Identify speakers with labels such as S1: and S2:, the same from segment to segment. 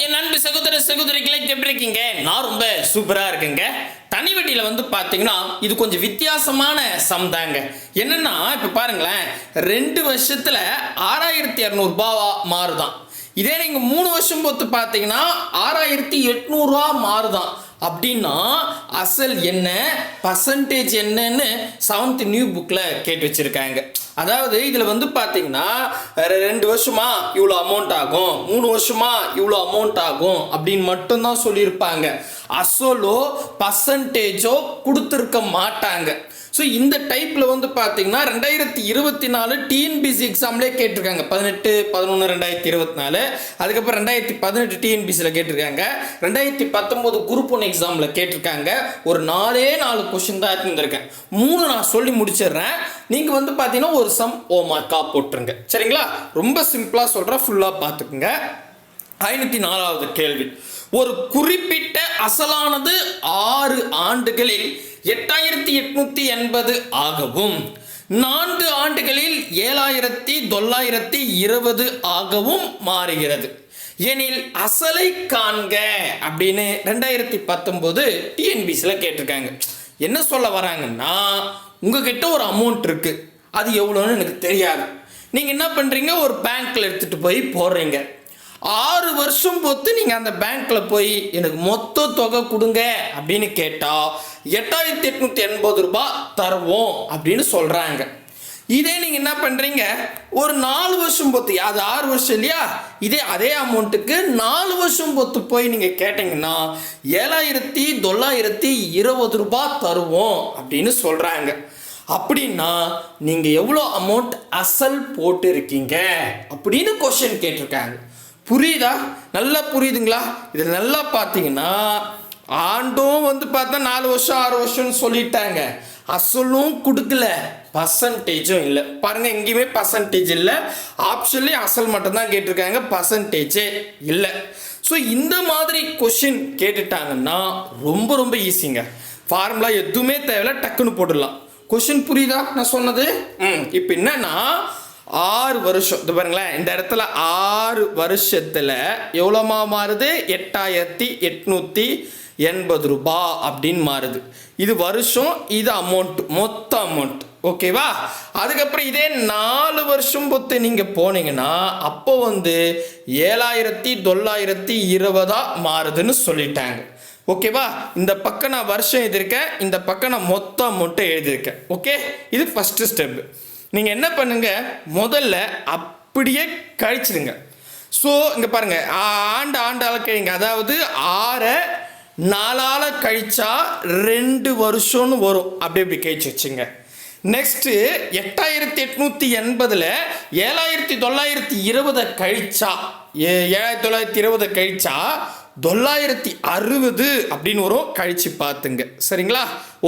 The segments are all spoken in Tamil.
S1: என் அன்பு சகோதர சகோதரிகளை எப்படி இருக்கீங்க? நான் ரொம்ப சூப்பரா இருக்குங்க. தனி வட்டியில பாத்தீங்கன்னா இது கொஞ்சம் வித்தியாசமான சம் தாங்க. என்னன்னா இப்ப பாருங்களேன், 2 வருஷத்துல 6200 ரூபாவா மாறுதான். இதே நீங்க 3 வருஷம் பொறுத்து பாத்தீங்கன்னா 6800 ரூபா மாறுதான். அப்படின்னா அசல் என்ன, பர்சன்டேஜ் என்னன்னு 7th நியூ புக்ல கேட்டு வச்சிருக்காங்க. அதாவது இதுல பாத்தீங்கன்னா 2 வருஷமா இவ்வளோ அமௌண்ட் ஆகும், 3 வருஷமா இவ்வளோ அமௌண்ட் ஆகும் அப்படின்னு மட்டும்தான் சொல்லியிருப்பாங்க. அசலோ பர்சன்டேஜோ கொடுத்துருக்க மாட்டாங்க. ஸோ இந்த டைப்பில் பார்த்தீங்கன்னா 2024 டிஎன்பிசி எக்ஸாம்லேயே கேட்டிருக்காங்க. 18/11/2024, அதுக்கப்புறம் 2018 டிஎன்பிசியில் கேட்டிருக்காங்க, 2019 குரூப் 1 எக்ஸாமில் கேட்டிருக்காங்க. ஒரு 4 கொஸ்டின் தான் இருந்திருக்கேன். 3 நான் சொல்லி முடிச்சிடுறேன். நீங்கள் பார்த்தீங்கன்னா ஒரு சம் மார்க்காக போட்டுருங்க, சரிங்களா? ரொம்ப சிம்பிளாக சொல்கிறேன், ஃபுல்லாக பார்த்துக்குங்க. 504வது கேள்வி. ஒரு குறிப்பிட்ட அசலானது 6 ஆண்டுகளில் 8880 ஆகவும் 4 ஆண்டுகளில் 7920 ஆகவும் மாறுகிறது எனில் அசலை காண்க அப்படின்னு 2019 டிஎன்பிசியில் கேட்டிருக்காங்க. என்ன சொல்ல வராங்கன்னா, உங்ககிட்ட ஒரு அமௌண்ட் இருக்கு, அது எவ்வளோன்னு எனக்கு தெரியாது. நீங்கள் என்ன பண்ணுறீங்க, ஒரு பேங்க்கில் எடுத்துகிட்டு போய் போடுறீங்க. 6 வருஷம் பொறுத்து நீங்கள் அந்த பேங்க்கில் போய் எனக்கு மொத்த தொகை கொடுங்க அப்படின்னு கேட்டால் 8880 ரூபாய் தருவோம் அப்படின்னு சொல்கிறாங்க. இதே நீங்கள் என்ன பண்ணுறீங்க, ஒரு 4 வருஷம் பொறுத்து, அது 6 வருஷம் இல்லையா, அதே அமௌண்ட்டுக்கு 4 வருஷம் பொறுத்து போய் நீங்கள் கேட்டிங்கன்னா 7920 ரூபாய் தருவோம் அப்படின்னு சொல்கிறாங்க. அப்படின்னா நீங்கள் எவ்வளோ அமௌண்ட் அசல் போட்டு இருக்கீங்க அப்படின்னு கொஸ்டின் கேட்டிருக்காங்க. புரியுதா? நல்லா புரியுதுங்களா? இதில் நல்லா பார்த்தீங்கன்னா ஆண்டும் பார்த்தா 4 வருஷம் 6 வருஷம்னு சொல்லிட்டாங்க. அசலும் கொடுக்கல, பர்சன்டேஜும் இல்லை. பாருங்க, எங்கேயுமே பர்சன்டேஜ் இல்லை. ஆப்ஷன்லேயும் அசல் மட்டும்தான் கேட்டிருக்காங்க, பர்சன்டேஜே இல்லை. ஸோ இந்த மாதிரி கொஷின் கேட்டுட்டாங்கன்னா ரொம்ப ரொம்ப ஈஸிங்க. ஃபார்முலா எதுவுமே தேவையில்ல, டக்குன்னு போட்டுடலாம். கொஷின் புரியுதா நான் சொன்னது? இப்போ என்னன்னா 6 வருஷம், இது பாருங்களேன், இந்த இடத்துல 6 வருஷத்தில் எவ்வளோமா மாறுது, 8880 ரூபாய் அப்படின்னு மாறுது. இது வருஷம், இது அமௌண்ட், மொத்த அமௌண்ட், ஓகேவா? அதுக்கப்புறம் இதே 4 வருஷம் பொறுத்து நீங்கள் போனீங்கன்னா அப்போ 7920 மாறுதுன்னு சொல்லிட்டாங்க. ஓகேவா? இந்த பக்கம் நான் வருஷம் எழுதியிருக்கேன், இந்த பக்கம் நான் மொத்த அமௌண்ட்டை எழுதியிருக்கேன். ஓகே, இது ஃபஸ்ட்டு ஸ்டெப்பு. நீங்கள் என்ன பண்ணுங்க, முதல்ல அப்படியே கழிச்சிடுங்க. ஸோ இங்கே பாருங்கள், ஆண்டால கழிங்க. அதாவது 6 4ஆல் கழிச்சா 2 வருஷம்னு வரும். அப்படி கழிச்சு வச்சுங்க. நெக்ஸ்ட்டு 8880 7920 கழிச்சா 7920 கழிச்சா 960 அப்படின்னு வரும். கழிச்சு பார்த்துங்க, சரிங்களா?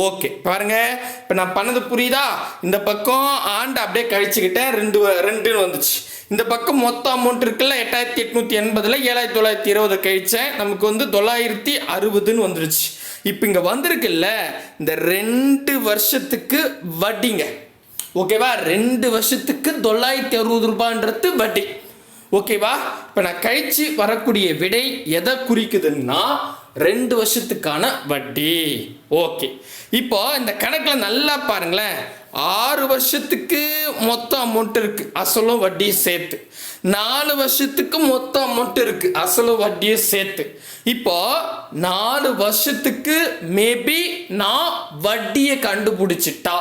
S1: ஓகே, பாருங்க, இப்போ நான் பண்ணது புரியுதா? இந்த பக்கம் ஆண்டு அப்படியே கழிச்சுக்கிட்டேன், 2 வந்துச்சு. இந்த பக்கம் மொத்த அமௌண்ட் இருக்குல்ல, 8880 7920 கழிச்சேன், நமக்கு 960ன்னு வந்துருச்சு. இப்போ இங்கே வந்திருக்குல்ல, இந்த 2 வருஷத்துக்கு வட்டிங்க. ஓகேவா? 2 வருஷத்துக்கு 960 ரூபான்றது வட்டி. ஓகேவா? இப்போ நான் கழிச்சு வரக்கூடிய விடை எதை குறிக்குதுன்னா 2 வருஷத்துக்கான வட்டி. ஓகே, இப்போ இந்த கணக்கில் நல்லா பாருங்களேன். 6 வருஷத்துக்கு மொத்த அமௌண்ட் இருக்கு, அசலும் வட்டியும் சேர்த்து. 4 வருஷத்துக்கு மொத்த அமௌண்ட் இருக்கு, அசலும் வட்டியும் சேர்த்து. இப்போ 4 வருஷத்துக்கு மேபி நான் வட்டியை கண்டுபிடிச்சிட்டா,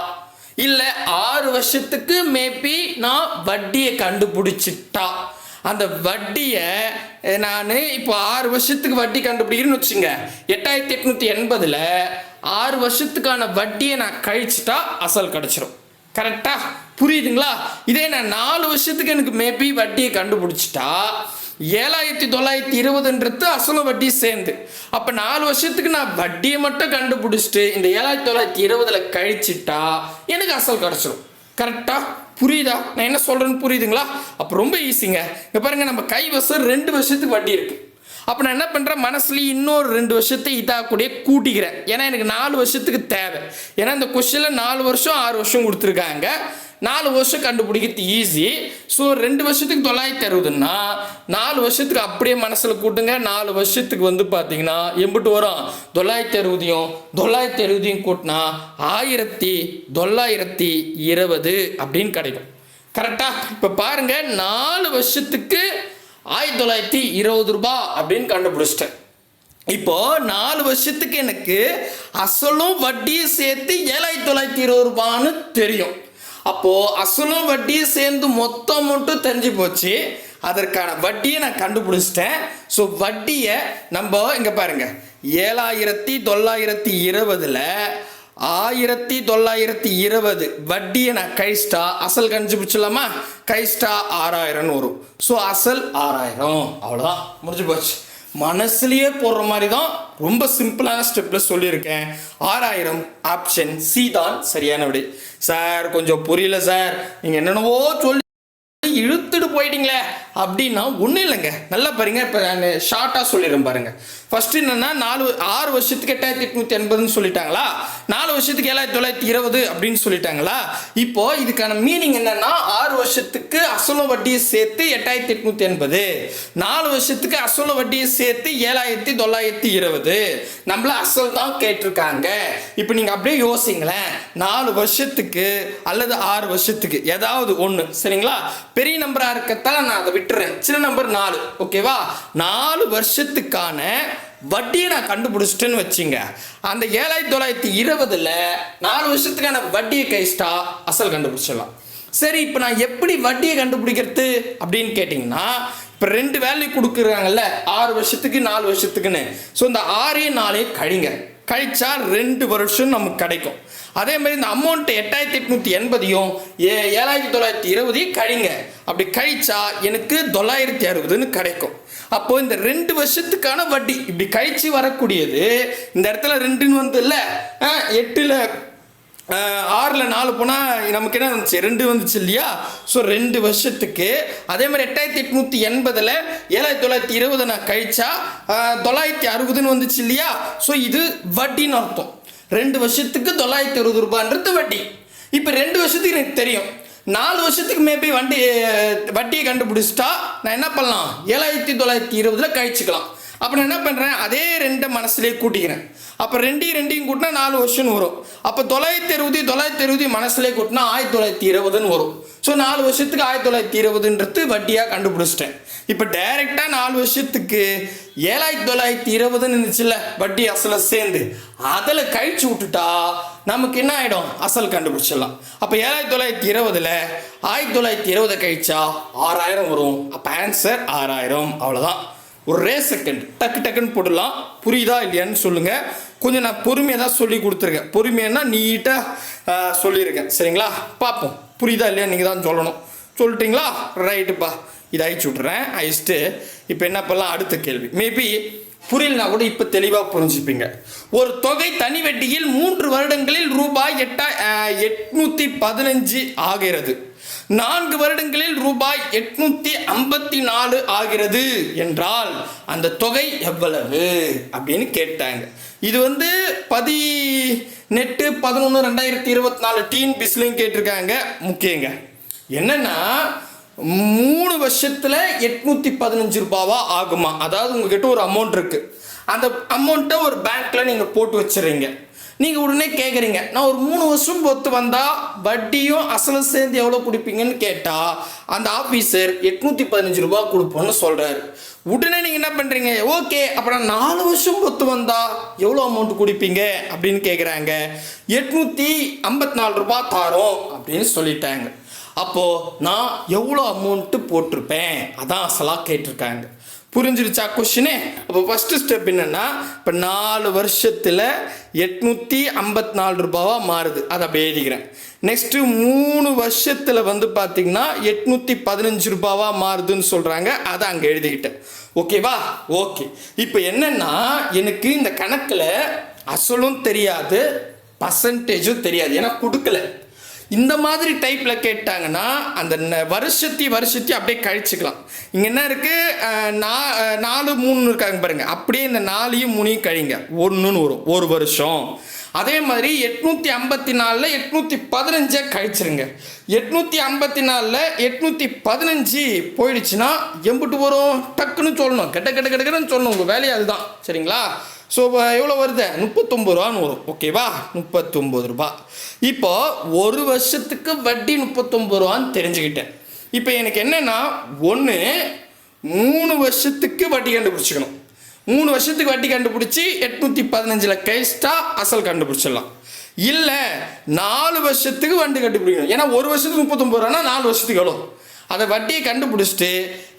S1: இல்லை 6 வருஷத்துக்கு மேபி நான் வட்டியை கண்டுபிடிச்சிட்டா, அந்த வட்டியை நான் இப்போ 6 வருஷத்துக்கு வட்டி கண்டுபிடிக்கிறேன்னு வச்சுங்க. 8880 6 வருஷத்துக்கான வட்டியை நான் கழிச்சிட்டா அசல் கிடச்சிரும். கரெக்டா? புரியுதுங்களா? இதே நான் 4 வருஷத்துக்கு எனக்கு மேபி வட்டியை கண்டுபிடிச்சிட்டா 7920 அசலும் வட்டி சேர்ந்து. அப்போ 4 வருஷத்துக்கு நான் வட்டியை மட்டும் கண்டுபிடிச்சிட்டு இந்த 7920 கழிச்சிட்டா எனக்கு அசல் கிடச்சிரும். கரெக்டா? புரியுதா நான் என்ன சொல்கிறேன்னு? புரியுதுங்களா? அப்போ ரொம்ப ஈஸிங்க. இங்கே பாருங்கள், நம்ம கைவசம் 2 வருஷத்துக்கு வட்டி இருக்குது. அப்போ நான் என்ன பண்ணுறேன், மனசுலேயே இன்னொரு 2 வருஷத்தை இதாக கூட கூட்டிக்கிறேன். ஏன்னா எனக்கு 4 வருஷத்துக்கு தேவை. ஏன்னா இந்த கொஸ்டினில் 4 வருஷம் 6 வருஷம் கொடுத்துருக்காங்க. 4 வருஷம் கண்டுபிடிக்கிறது ஈஸி. ஸோ 2 வருஷத்துக்கு 960ன்னா 4 வருஷத்துக்கு அப்படியே மனசில் கூட்டுங்க. 4 வருஷத்துக்கு வந்து பார்த்தீங்கன்னா எம்பிட்டு வரும்? 960 கூட்டினா 1920 அப்படின்னு கிடைக்கும். கரெக்டா? இப்போ பாருங்க, 4 வருஷத்துக்கு 1920 ரூபாய் அப்படின்னு கண்டுபிடிச்சிட்டேன். இப்போ 4 வருஷத்துக்கு எனக்கு அசலும் வட்டியும் சேர்த்து 7920 ரூபான்னு தெரியும். அப்போ அசலும் வட்டியும் சேர்ந்து மொத்த அமௌண்ட்டும் தெரிஞ்சு போச்சு. அதற்கான வட்டியை நான் கண்டுபிடிச்சிட்டேன். ஸோ வட்டியை நம்ம இங்க பாருங்க, 7920ல் 1920 வட்டியை நான் கழிச்சிட்டா அசல் கண்டுபிடிச்சலாமா? கழிச்சிட்டா 6000 வரும். ஸோ அசல் 6000, அவ்வளோதான், முடிஞ்சு போச்சு. மனசுலயே போடுற மாதிரி தான் ரொம்ப சிம்பிளான ஸ்டெப்ல சொல்லியிருக்கேன். 6000 ஆப்ஷன் சி தான் சரியான விடை. சார் கொஞ்சம் புரியல சார், நீங்க என்னென்னவோ சொல்லி இழுத்துட்டு போயிட்டீங்களே அப்படின்னா ஒன்றும் இல்லைங்க. நல்லா பாருங்க, இப்போ நான் ஷார்ட்டாக சொல்லிடுறேன் பாருங்க. ஃபர்ஸ்ட் என்னன்னா 6 வருஷத்துக்கு 8880ன்னு சொல்லிட்டாங்களா, 4 வருஷத்துக்கு 7920 அப்படின்னு சொல்லிட்டாங்களா. இப்போ இதுக்கான மீனிங் என்னன்னா 6 வருஷத்துக்கு அசலும் வட்டியை சேர்த்து 8880, 4 வருஷத்துக்கு அசலும் வட்டியை சேர்த்து 7920. நம்மள அசல் தான் கேட்டிருக்காங்க. இப்போ நீங்க அப்படியே யோசிங்களேன், 4 வருஷத்துக்கு அல்லது 6 வருஷத்துக்கு ஏதாவது ஒன்று, சரிங்களா? பெரிய நம்பரா இருக்கத்தால நான் அதை விட்டுறேன், சின்ன நம்பர் 4, ஓகேவா? 4 வருஷத்துக்கான வட்டியை நான் கண்டுபிடிச்சிட்டேன்னு வச்சுங்க. அந்த 7920ல் 4 வருஷத்துக்கான வட்டியை கழிச்சிட்டா அசல் கண்டுபிடிச்சிடலாம். சரி, இப்போ நான் எப்படி வட்டியை கண்டுபிடிக்கிறது அப்படின்னு கேட்டிங்கன்னா, இப்போ 2 வேல்யூ கொடுக்குறாங்கல்ல, 6 வருஷத்துக்கு 4 வருஷத்துக்குன்னு. ஸோ இந்த 6 4 கழிங்க, கழிச்சா 2 வருஷம் நமக்கு கிடைக்கும். அதே மாதிரி இந்த அமௌண்ட் 8880யும் 7920 கழிங்க, அப்படி கழிச்சா எனக்கு 960ன்னு கிடைக்கும். அப்போ இந்த 2 வருஷத்துக்கான வட்டி இப்படி கழிச்சு வரக்கூடியது. இந்த இடத்துல 2ன்னு வந்து இல்லை, 8ல் 6ல் 4 போனால் நமக்கு என்ன வந்துச்சு? 2 வந்துச்சு இல்லையா? ஸோ 2 வருஷத்துக்கு. அதே மாதிரி 8880ல் 7920 நான் கழிச்சா 960ன்னு வந்துச்சு இல்லையா? ஸோ இது வட்டின்னு அர்த்தம். 2 வருஷத்துக்கு 960 ரூபான்றது வட்டி. இப்போ 2 வருஷத்துக்கு எனக்கு தெரியும். 4 வருஷத்துக்கு மேபி வட்டியை கண்டுபிடிச்சிட்டா நான் என்ன பண்ணலாம்? 7920ல் கழிச்சுக்கலாம். அப்போ நான் என்ன பண்ணுறேன்? அதே 2 மனசுலேயே கூட்டிக்கிறேன். அப்போ 2 கூட்டினா 4 வருஷம் வரும். அப்போ 960 மனசுலேயே கூட்டினா 1920ன்னு வரும். ஸோ 4 வருஷத்துக்கு 1920ன்றது வட்டியாக கண்டுபிடிச்சிட்டேன். இப்போ டைரெக்டாக 4 வருஷத்துக்கு 7920ன்னு இருந்துச்சுல்ல வட்டி அசலை சேர்ந்து, அதில் கழிச்சு விட்டுட்டா நமக்கு என்ன ஆகிடும்? அசல் கண்டுபிடிச்சிடலாம். அப்போ 7920ல் 1920 கழிச்சா 6000 வரும். அப்போ ஆன்சர் 6000, அவ்வளோதான். ஒரே செகண்ட் டக்கு டக்குன்னு போடலாம். புரியுதா இல்லையான்னு சொல்லுங்கள். கொஞ்சம் நான் பொறுமையாக தான் சொல்லி கொடுத்துருக்கேன். பொறுமையானா நீட்டாக சொல்லியிருக்கேன், சரிங்களா? பார்ப்போம் புரியுதா இல்லையா, நீங்கள் தான் சொல்லணும். சொல்லிட்டீங்களா? ரைட்டுப்பா, இதை அழிச்சு விட்றேன். அழிச்சிட்டு இப்போ என்ன பண்ணலாம்? அடுத்த கேள்வி. மேபி புரியலனா கூட இப்போ தெளிவாக புரிஞ்சுப்பீங்க. ஒரு தொகை தனி வட்டியில் 3 வருடங்களில் ரூபாய் 815 ஆகிறது, 4 வருடங்களில் ரூபாய் 854 ஆகிறது என்றால் அந்த தொகை எவ்வளவு அப்படின்னு கேட்டாங்க. இது வந்து 18/11/2024 டீன் பிஸ்லையும் கேட்டிருக்காங்க. முக்கியங்க என்னன்னா 3 வருஷத்துல 815 ரூபாவா ஆகுமா? அதாவது உங்ககிட்ட ஒரு அமௌண்ட் இருக்கு, அந்த அமௌண்ட்டை ஒரு பேங்க்ல நீங்க போட்டு வச்சுறீங்க. நீங்க உடனே கேட்குறீங்க, நான் ஒரு 3 வருஷம் பொறுத்து வந்தா வட்டியும் அசலும் சேர்ந்து எவ்வளோ கொடுப்பீங்கன்னு கேட்டா அந்த ஆஃபீஸர் 815 ரூபாய் கொடுப்போம்னு சொல்றாரு. உடனே நீங்க என்ன பண்றீங்க? ஓகே, அப்புறம் 4 வருஷம் பொறுத்து வந்தா எவ்வளோ அமௌண்ட் கொடுப்பீங்க அப்படின்னு கேட்குறாங்க. 854 ரூபாய் தாரோம் அப்படின்னு சொல்லிட்டாங்க. அப்போ நான் எவ்வளோ அமௌண்ட்டு போட்டிருப்பேன் அதான் அசலாக கேட்டிருக்காங்க. புரிஞ்சிருச்சா கொஸ்டினே? அப்போ ஃபர்ஸ்ட் ஸ்டெப் என்னன்னா, இப்போ 4 வருஷத்தில் 854 ரூபாவா மாறுது, அதை அப்படியே எழுதிக்கிறேன். நெக்ஸ்ட்டு 3 வருஷத்தில் வந்து பார்த்தீங்கன்னா 815 ரூபாவா மாறுதுன்னு சொல்கிறாங்க, அதை அங்கே எழுதிக்கிட்டேன். ஓகேவா? ஓகே. இப்போ என்னன்னா எனக்கு இந்த கணக்கில் அசலும் தெரியாது, பர்சன்டேஜும் தெரியாது, ஏன்னா கொடுக்கல. இந்த மாதிரி டைப்பில் கேட்டாங்கன்னா அந்த வருஷத்தி அப்படியே கழிச்சுக்கலாம். இங்கே என்ன இருக்குது? 4 3 இருக்காங்க பாருங்கள், அப்படியே இந்த 4யும் 3யும் கழிங்க, 1ன்னு வரும், 1 வருஷம். அதே மாதிரி 854ல் 815 கழிச்சிருங்க. 854ல் 815 போயிடுச்சுன்னா எம்பிட்டு வரும்? டக்குன்னு சொல்லணும், கெட்டன்னு சொல்லணும். உங்கள் வேலையை அதுதான். சரிங்களா? ஸோ எவ்வளோ வருது? 39 ரூபான்னு வரும். ஓகேவா? 39 ரூபா. இப்போ ஒரு வருஷத்துக்கு வட்டி 39 ரூபான்னு தெரிஞ்சுக்கிட்டேன். இப்போ எனக்கு என்னென்னா, 3 வருஷத்துக்கு வட்டி கண்டுபிடிச்சிக்கணும். 3 வருஷத்துக்கு வட்டி கண்டுபிடிச்சி 815ல் கழிச்சிட்டா அசல் கண்டுபிடிச்சிடலாம். இல்லை 4 வருஷத்துக்கு வட்டி கண்டுபிடிக்கணும். ஏன்னா ஒரு வருஷத்துக்கு 39 ரூபானா 4 வருஷத்துக்கு எவ்வளோ? அதை வட்டியை கண்டுபிடிச்சிட்டு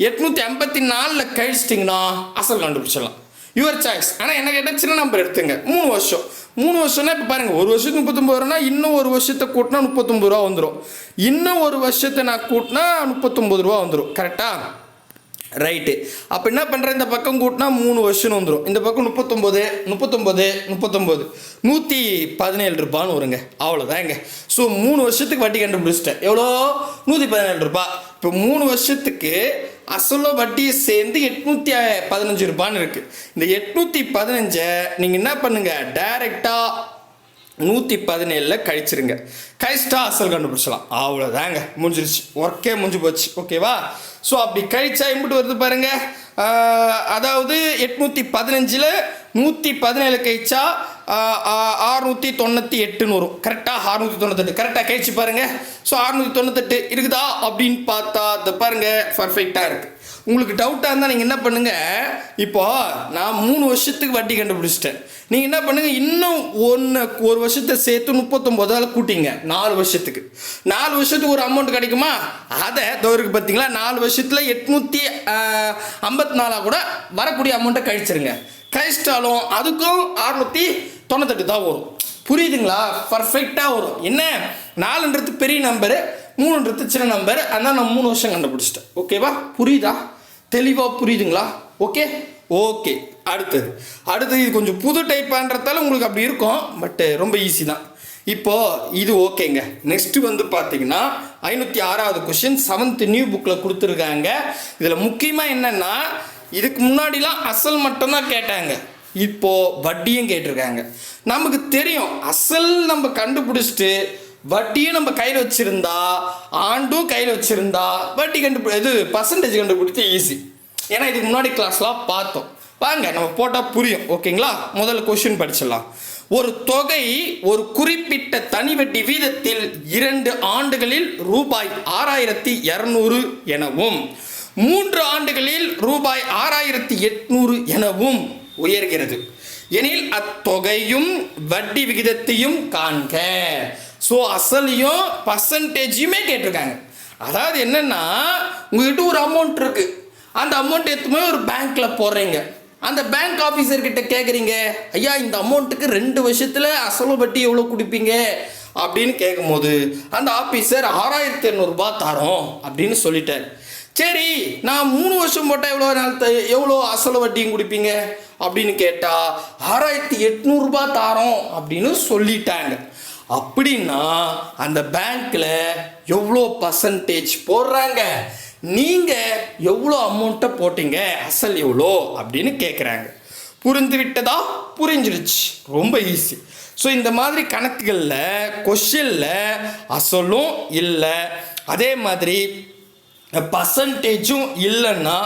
S1: 854ல் கழிச்சிட்டிங்கன்னா அசல் கண்டுபிடிச்சிடலாம். Your choice. ஆனால் என்ன கேட்டால் சின்ன நம்பர் எடுத்துங்க. 3 வருஷம். 3 வருஷம்னா இப்போ பாருங்கள், ஒரு வருஷத்துக்கு 39 ரூபானா இன்னும் ஒரு வருஷத்தை கூட்டினா 39 ரூபா வந்துடும். இன்னும் ஒரு வருஷத்தை நான் கூட்டினா 39 ரூபா வந்துடும். கரெக்டாக? ரைட்டு. அப்போ என்ன பண்ணுறேன், இந்த பக்கம் கூட்டினா 3 வருஷம்னு வந்துடும். இந்த பக்கம் 39 117 ரூபான்னு வருங்க. அவ்வளோதாங்க. ஸோ 3 வருஷத்துக்கு வட்டி கண்டுபிடிச்சிட்டேன். எவ்வளோ? 117 ரூபா. இப்போ 3 வருஷத்துக்கு அசலோ வட்டியை சேர்ந்து 815 ரூபான்னு இருக்குது. இந்த 815 நீங்கள் என்ன பண்ணுங்கள், டைரெக்டாக 117ல் கழிச்சிருங்க. கழிச்சிட்டா அசல் கண்டுபிடிச்சலாம். அவ்வளோதாங்க, முடிஞ்சிருச்சு. ஒர்க்கே முடிஞ்சு போச்சு. ஓகேவா? ஸோ அப்படி கழிச்சா எம்பிட்டு வருது பாருங்க. அதாவது 815ல் 117 கழிச்சா 698ன்னு வரும். கரெக்டாக 698. கரெக்டாக கழிச்சு பாருங்க. ஸோ 698 இருக்குதா அப்படின்னு பார்த்தா அதை பாருங்க, பர்ஃபெக்டாக இருக்குது. உங்களுக்கு டவுட்டாக இருந்தால் நீங்கள் என்ன பண்ணுங்கள், இப்போ நான் 3 வருஷத்துக்கு வட்டி கண்டுபிடிச்சிட்டேன். நீங்கள் என்ன பண்ணுங்கள், இன்னும் ஒரு வருஷத்தை சேர்த்து 39ஆல் கூட்டிங்க. 4 வருஷத்துக்கு. 4 வருஷத்துக்கு ஒரு அமௌண்ட் கிடைக்குமா? அதை தோருக்கு பார்த்தீங்களா, 4 வருஷத்தில் 854 கூட வரக்கூடிய அமௌண்ட்டை கழிச்சிருங்க. கழிச்சிட்டாலும் அதுக்கும் 698 தான் வரும். புரியுதுங்களா? பர்ஃபெக்டாக வரும். என்ன, 4ன்றது பெரிய நம்பரு, 3ன்றது சின்ன நம்பர். அதனால் நான் 3 வருஷம் கண்டுபிடிச்சிட்டேன். ஓகேவா? புரியுதா? தெளிவாக புரியுதுங்களா? ஓகே. அடுத்தது இது கொஞ்சம் புது டைப்பான்றதால உங்களுக்கு அப்படி இருக்கும். பட்டு ரொம்ப ஈஸி தான். இப்போது இது ஓகேங்க. நெக்ஸ்ட்டு வந்து பார்த்தீங்கன்னா 506வது கொஷின் 7th நியூ புக்கில் கொடுத்துருக்காங்க. இதில் முக்கியமாக என்னென்னா, இதுக்கு முன்னாடிலாம் அசல் மட்டும்தான் கேட்டாங்க. இப்போது வட்டியும் கேட்டிருக்காங்க. நமக்கு தெரியும், அசல் நம்ம கண்டுபிடிச்சிட்டு வட்டியும் நம்ம கையில் வச்சுருந்தா, ஆண்டும் கையில் வச்சுருந்தா வட்டி பர்சன்டேஜ் கண்டுபிடிச்சி ஈஸி. ஏன்னா இதுக்கு முன்னாடி கிளாஸ்லாம் பார்த்தோம். வாங்க நம்ம போட்டால் புரியும். ஓகேங்களா? முதல்ல கொஸ்டின் படிச்சிடலாம். ஒரு தொகை ஒரு குறிப்பிட்ட தனி வட்டி வீதத்தில் 2 ஆண்டுகளில் ரூபாய் 6200 எனவும் 3 ஆண்டுகளில் ரூபாய் 6800 எனவும் உயர்கிறது எனில் அத்தொகையும் வட்டி விகிதத்தையும் காண்க. ஸோ அசலையும் பர்சன்டேஜையுமே கேட்டிருக்காங்க. அதாவது என்னென்னா, உங்கள்கிட்ட ஒரு அமௌண்ட் இருக்குது. அந்த அமௌண்ட் எடுத்துமே ஒரு பேங்க்கில் போடுறீங்க. அந்த பேங்க் ஆஃபீஸர்கிட்ட கேட்குறீங்க, ஐயா இந்த அமௌண்ட்டுக்கு 2 வருஷத்தில் அசலும் வட்டி எவ்வளோ கொடுப்பீங்க அப்படின்னு கேட்கும்போது அந்த ஆஃபீஸர் 6800 ரூபா தரோம் அப்படின்னு சொல்லிட்டார். சரி, நான் 3 வருஷம் போட்டால் எவ்வளோ அசல வட்டியும் கொடுப்பீங்க அப்படின்னு கேட்டால் 6800 ரூபா தரோம் அப்படின்னு சொல்லிட்டாங்க. அப்படின்னா அந்த பேங்க்கில் எவ்வளோ பர்சன்டேஜ் போடுறாங்க, நீங்கள் எவ்வளோ அமௌண்ட்டை போட்டீங்க, அசல் எவ்வளோ அப்படின்னு கேட்குறாங்க. புரிந்து விட்டதா? புரிஞ்சிடுச்சு. ரொம்ப ஈஸி. ஸோ இந்த மாதிரி கணக்குகளில் கொஷனில் அசலும் இல்லை, அதே மாதிரி பர்சன்டேஜும் இல்லைன்னா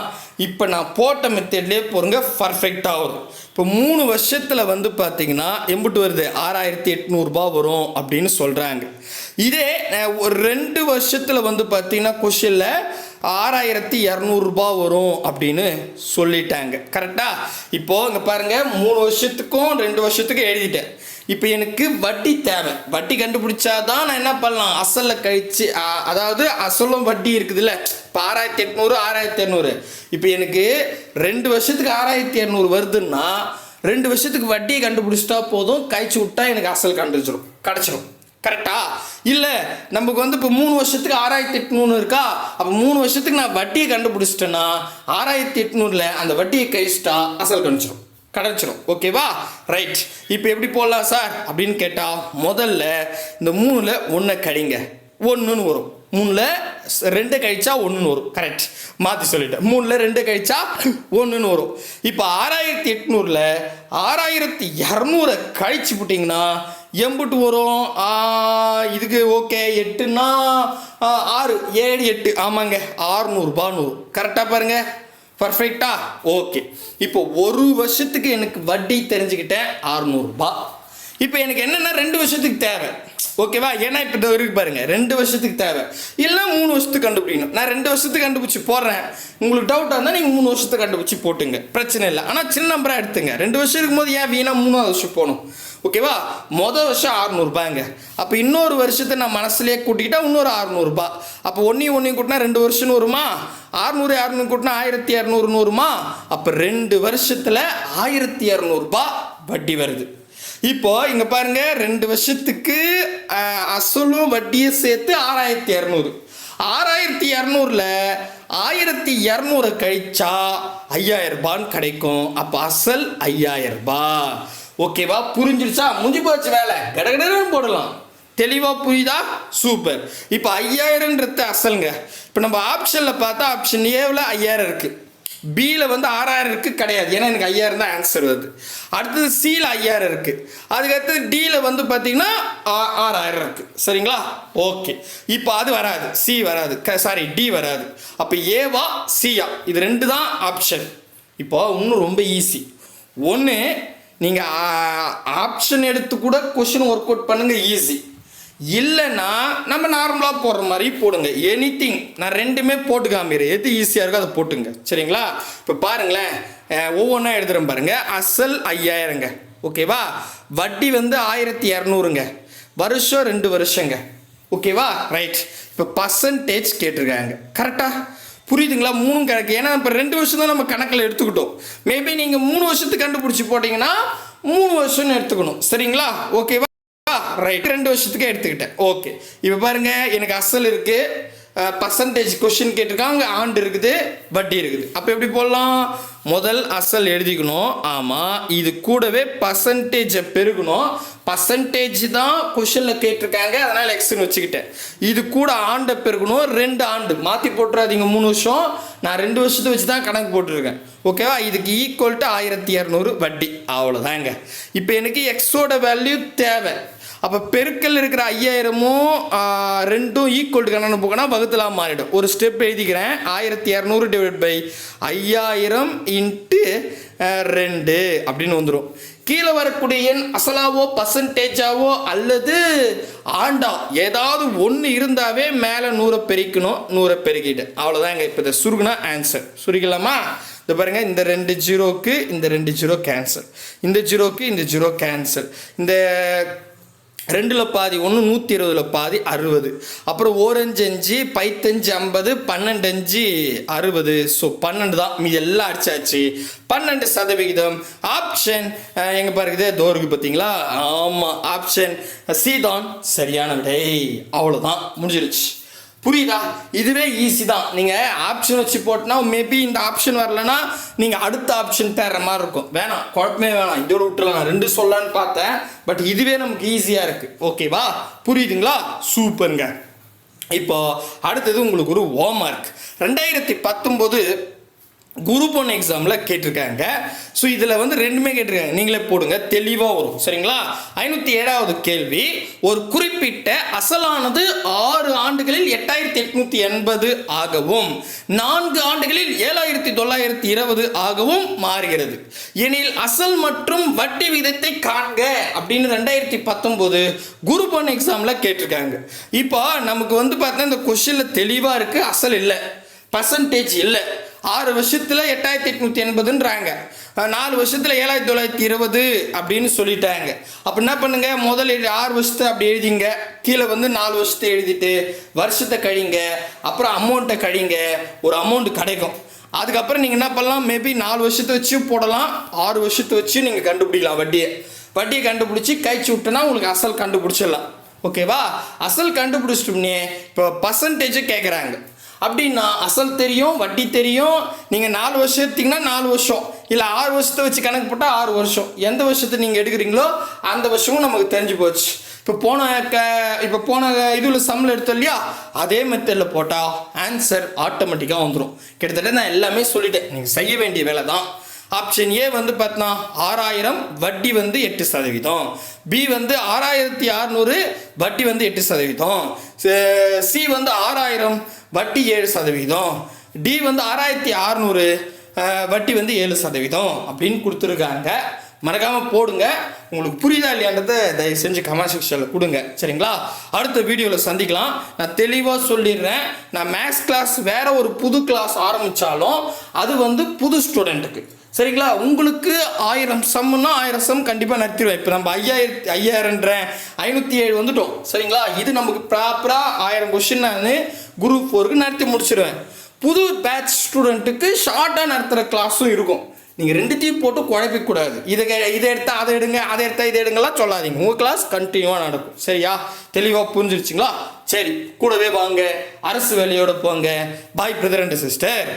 S1: இப்போ நான் போட்ட மெத்தட்லேயே போகிறங்க பர்ஃபெக்டாக வரும். இப்போ 3 வருஷத்தில் வந்து பார்த்தீங்கன்னா எம்பிட்டு வருது, 6800 ரூபா வரும் அப்படின்னு சொல்கிறாங்க. இதே ஒரு 2 வருஷத்தில் வந்து பார்த்தீங்கன்னா கொஷனில் 6200 ரூபா வரும் அப்படின்னு சொல்லிட்டாங்க. கரெக்டாக? இப்போது இங்கே பாருங்கள், 3 வருஷத்துக்கும் 2 வருஷத்துக்கும் எழுதிட்டேன். இப்போ எனக்கு வட்டி தேவை. வட்டி கண்டுபிடிச்சாதான் நான் என்ன பண்ணலாம், அசலில் கழிச்சு, அதாவது அசலும் வட்டி இருக்குதுல்ல. இப்போ 6800 6800. இப்போ எனக்கு 2 வருஷத்துக்கு 6200 வருதுன்னா 2 வருஷத்துக்கு வட்டியை கண்டுபிடிச்சிட்டா போதும், கழிச்சு விட்டா எனக்கு அசல் கிடச்சிரும். கரெக்டா? இல்லை நமக்கு வந்து இப்போ 3 வருஷத்துக்கு 6800 இருக்கா, அப்போ 3 வருஷத்துக்கு நான் வட்டியை கண்டுபிடிச்சிட்டேன்னா 6800ல் அந்த வட்டியை கழிச்சிட்டா அசல் கிடச்சிரும். ஓகேவா? ரைட். இப்போ எப்படி போடலாம் சார் அப்படின்னு கேட்டால், முதல்ல இந்த 3ல் 1 கழிங்க, 1ன்னு வரும். 3ல் 2 கழிச்சா 1ன்னு வரும். கரெக்ட், மாற்றி சொல்லிட்டேன். 3ல் 2 கழிச்சா 1ன்னு வரும். இப்போ 6800ல் 6200 கழிச்சு போட்டிங்கன்னா எம்புட்டு வரும்? இதுக்கு ஓகே 8ன்னா 6 7 8 ஆமாங்க 600 கரெக்டாக பாருங்க. பர்ஃபெக்டா? ஓகே. இப்போ ஒரு வருஷத்துக்கு எனக்கு வட்டி தெரிஞ்சுக்கிட்டேன் 600. இப்போ எனக்கு என்னென்னா 2 வருஷத்துக்கு தேவை. ஓகேவா? ஏன்னா இப்போ இருக்கு பாருங்க 2 வருஷத்துக்கு தேவை, இல்லை 3 வருஷத்துக்கு கண்டுபிடிக்கணும். நான் 2 வருஷத்துக்கு கண்டுபிடிச்சி போடுறேன். உங்களுக்கு டவுட்டாக இருந்தால் நீங்கள் 3 வருஷத்துக்கு கண்டுபிடிச்சி போட்டுங்க, பிரச்சனை இல்லை. ஆனால் சின்ன நம்பராக எடுத்துங்க. 2 வருஷம் இருக்கும்போது ஏன் வீணா 3வது வருஷம் போகணும்? ஓகேவா? மொதல் வருஷம் 600 அப்போ இன்னொரு வருஷத்தை நான் மனசுலேயே கூட்டிக்கிட்டா இன்னொரு 600. அப்போ ஒன்றையும் கூட்டினா 2 வருஷம்னு வருமா? 600 கூட்டினா 1200 வருமா? அப்போ 2 வருஷத்தில் 1200 வட்டி வருது. இப்போ இங்க பாருங்க 2 வருஷத்துக்கு அசலும் வட்டியை சேர்த்து 6200. 6200ல 1200 கழிச்சா 5000 கிடைக்கும். அப்ப அசல் 5000. ஓகேவா? புரிஞ்சிருச்சா? முடிஞ்சு போச்சு வேலை, கடகடன்னு போடலாம். தெளிவா புரியுதா? சூப்பர். இப்போ 5000ன்றது அசலுங்க. இப்போ நம்ம ஆப்ஷன்ல பார்த்தா ஆப்ஷன் ஏவில் 5000 இருக்கு, பியில் 6000 இருக்கு, கிடையாது. ஏன்னா எனக்கு 5000 தான் ஆன்சர் வருது. அடுத்தது சியில் 5000 இருக்கு, அதுக்கடுத்தது டியில் பார்த்தீங்கன்னா 6000 இருக்கு. சரிங்களா? ஓகே. இப்போ அது வராது, சி வராது, சாரி டி வராது. அப்போ ஏவா சியா, இது 2 தான் ஆப்ஷன். இப்போ இன்னும் ரொம்ப ஈஸி. ஒன்று நீங்கள் ஆப்ஷன் எடுத்து கூட கொஷின் ஒர்க் அவுட் பண்ணுங்க, ஈஸி. இல்லைன்னா நம்ம நார்மலாக போடுற மாதிரி போடுங்க. எனிதிங் நான் 2மே போட்டு காமிக்கிறேன், எது ஈஸியாக இருக்கோ அதை போட்டுங்க. சரிங்களா? இப்போ பாருங்களேன், ஒவ்வொன்றா எழுதுகிறேன் பாருங்க. அசல் 5000ங்க. ஓகேவா? வட்டி 1200ங்க. வருஷம் 2 வருஷங்க. ஓகேவா? ரைட். இப்போ பர்சன்டேஜ் கேட்டிருக்காங்க. கரெக்டாக புரியுதுங்களா? 3 கணக்கு. ஏன்னா இப்போ 2 வருஷம் தான் நம்ம கணக்கில் எடுத்துக்கிட்டோம். மேபி நீங்கள் 3 வருஷத்துக்கு கண்டுபிடிச்சி போட்டிங்கன்னா 3 வருஷம்னு எடுத்துக்கணும். சரிங்களா? ஓகேவா? ரைட். 2 வருஷத்துக்கு எடுத்துக்கிட்டேன். ஓகே. இப்போ பாருங்க, எனக்கு அசல் இருக்கு, பர்சன்டேஜ் கொஸ்டின் கேட்டிருக்காங்க, ஆண்டு இருக்குது, வட்டி இருக்குது. அப்போ எப்படி போடலாம்? முதல் அசல் எழுதிக்கணும். ஆமாம், இது கூடவே பர்சன்டேஜை பெருகணும். பர்சன்டேஜ் தான் கொஷனில் கேட்டிருக்காங்க, அதனால் எக்ஸ்ன்னு வச்சுக்கிட்டேன். இது கூட ஆண்டை பெருகணும். 2 ஆண்டு மாற்றி போட்டுறாதீங்க. 3 வருஷம், நான் 2 வருஷத்தை வச்சு தான் கணக்கு போட்டிருக்கேன். ஓகேவா? இதுக்கு ஈக்குவல் டு 1200 வட்டி. அவ்வளோதாங்க. இப்போ எனக்கு எக்ஸோட வேல்யூ தேவை. அப்போ பெருக்கல் இருக்கிற 5000ம் 2ம் ஈக்குவல் டு கணக்கு போகணும், வகுத்தலாம் மாறிடும். ஒரு ஸ்டெப் எழுதிக்கிறேன். 1200 டிவைட் பை 5000 இன்ட்டு 2 அப்படின்னு வந்துடும். கீழே வரக்கூடிய எண் அசலாவோ பர்சன்டேஜாவோ அல்லது ஆண்டா ஏதாவது ஒன்று இருந்தாவே மேலே 100 பெருக்கணும். 100 பெருக்கிட்டு அவ்வளோதாங்க. இப்போ இதை சுருகுனா ஆன்சர். சுருக்கலாமா? இந்த பாருங்க, இந்த 2 ஜீரோக்கு இந்த 2 ஜீரோ கேன்சல், இந்த ஜீரோக்கு இந்த ஜீரோ கேன்சல், இந்த 2ல் பாதி 1, 120ல் பாதி 60. அப்புறம் 1 5 5, 5 50, 12 5 60. ஸோ 12 தான். மீது எல்லாம் அடிச்சாச்சு. 12%. ஆப்ஷன் எங்கே பாருக்குது? தோருக்கு பார்த்தீங்களா? ஆமாம், ஆப்ஷன் சி தான் சரியான விடை. அவ்வளோதான், முடிஞ்சிருச்சு. புரியுதா? இதுவே ஈஸி தான். நீங்கள் ஆப்ஷன் வச்சு போட்டோன்னா மேபி இந்த ஆப்ஷன் வரலன்னா நீங்கள் அடுத்த ஆப்ஷன் தேடுற மாதிரி இருக்கும். வேணாம், குழப்பமே வேணாம், இதோட விட்டுலாம். 2 சொல்லலான்னு பார்த்தேன், பட் இதுவே நமக்கு ஈஸியாக இருக்குது. ஓகேவா? புரியுதுங்களா? சூப்பருங்க. இப்போ அடுத்தது உங்களுக்கு ஒரு ஹோம்வொர்க். 2019 குரூப் 1 எக்ஸாமில் கேட்டிருக்காங்க. ஸோ இதில் 2மே கேட்டிருக்காங்க, நீங்களே போடுங்க, தெளிவாக வரும். சரிங்களா? 507வது கேள்வி. ஒரு குறிப்பிட்ட அசலானது 6 ஆண்டுகளில் 8880 ஆகவும் 4 ஆண்டுகளில் 7920 ஆகவும் மாறுகிறது எனில் அசல் மற்றும் வட்டி விகிதத்தை காண்க அப்படின்னு 2019 குரூப் 1 எக்ஸாமில் கேட்டிருக்காங்க. இப்போ நமக்கு பார்த்தா இந்த கொஸ்டினில் தெளிவாக இருக்குது, அசல் இல்லை, பர்சன்டேஜ் இல்லை. 6 வருஷத்தில் 8880ன்றாங்க, 4 வருஷத்தில் 7920 அப்படின்னு சொல்லிட்டாங்க. அப்போ என்ன பண்ணுங்க? முதல்ல 6 வருஷத்தை அப்படி எழுதிங்க, கீழே 4 வருஷத்தை எழுதிட்டு வருஷத்தை கழிங்க, அப்புறம் அமௌண்ட்டை கழிங்க, ஒரு அமௌண்ட் கிடைக்கும். அதுக்கப்புறம் நீங்கள் என்ன பண்ணலாம்? மேபி 4 வருஷத்தை வச்சு போடலாம், 6 வருஷத்தை வச்சு நீங்கள் கண்டுபிடிக்கலாம். வட்டியை கண்டுபிடிச்சி கழிச்சு விட்டோன்னா உங்களுக்கு அசல் கண்டுபிடிச்சிடலாம். ஓகேவா? அசல் கண்டுபிடிச்சிட்டோம்னே இப்போ பர்சன்டேஜை கேட்குறாங்க. அப்படின்னா அசல் தெரியும், வட்டி தெரியும். நீங்கள் 4 வருஷம் எடுத்தீங்கன்னா 4 வருஷம், இல்லை 6 வருஷத்தை வச்சு கணக்கு போட்டால் 6 வருஷம். எந்த வருஷத்தை நீங்கள் எடுக்கிறீங்களோ அந்த வருஷமும் நமக்கு தெரிஞ்சு போச்சு. இப்போ போன இதில் சம்மில் எடுத்தோம் இல்லையா, அதே மெத்தடில் போட்டால் ஆன்சர் ஆட்டோமேட்டிக்காக வந்துடும். கிட்டத்தட்ட நான் எல்லாமே சொல்லிட்டேன், நீங்கள் செய்ய வேண்டிய வேலை தான். ஆப்ஷன் ஏ வந்து பார்த்தீங்கன்னா 6000 வட்டி வந்து 8%, பி வந்து 6600 வட்டி வந்து 8%, சி வந்து 6000 வட்டி 7%, டி வந்து 6600 வட்டி வந்து 7% அப்படின்னு கொடுத்துருக்காங்க. மறக்காமல் போடுங்க. உங்களுக்கு புரியுதா இல்லையான்றதை தயவு செஞ்சு கமெண்ட் செக்ஷனில் கொடுங்க. சரிங்களா? அடுத்த வீடியோவில் சந்திக்கலாம். நான் தெளிவாக சொல்லிடுறேன், நான் மேக்ஸ் கிளாஸ் வேற ஒரு புது கிளாஸ் ஆரம்பித்தாலும் அது வந்து புது ஸ்டூடெண்ட்டுக்கு. சரிங்களா? உங்களுக்கு 1000 சம்னா 1000 சம் கண்டிப்பாக நடத்திடுவேன். இப்போ நம்ம 507 வந்துட்டோம். சரிங்களா? இது நமக்கு ப்ராப்பராக 1000 கொஸ்டின் நான் குரூப் 4க்கு நடத்தி முடிச்சிடுவேன். புது பேட்ச் ஸ்டூடெண்ட்டுக்கு ஷார்ட்டாக நடத்துகிற கிளாஸும் இருக்கும். நீங்கள் ரெண்டுத்தையும் போட்டு குழப்பிக்கூடாது. இதை எடுத்தால் அதை எடுங்க, அதை எடுத்தால் இதை எடுங்கலாம் சொல்லாதீங்க. உங்கள் கிளாஸ் கண்டினியூவாக நடக்கும். சரியா? தெளிவாக புரிஞ்சிருச்சுங்களா? சரி, கூடவே வாங்க, அரசு வேலையோட போங்க. பாய் பிரதர் அண்ட் சிஸ்டர்.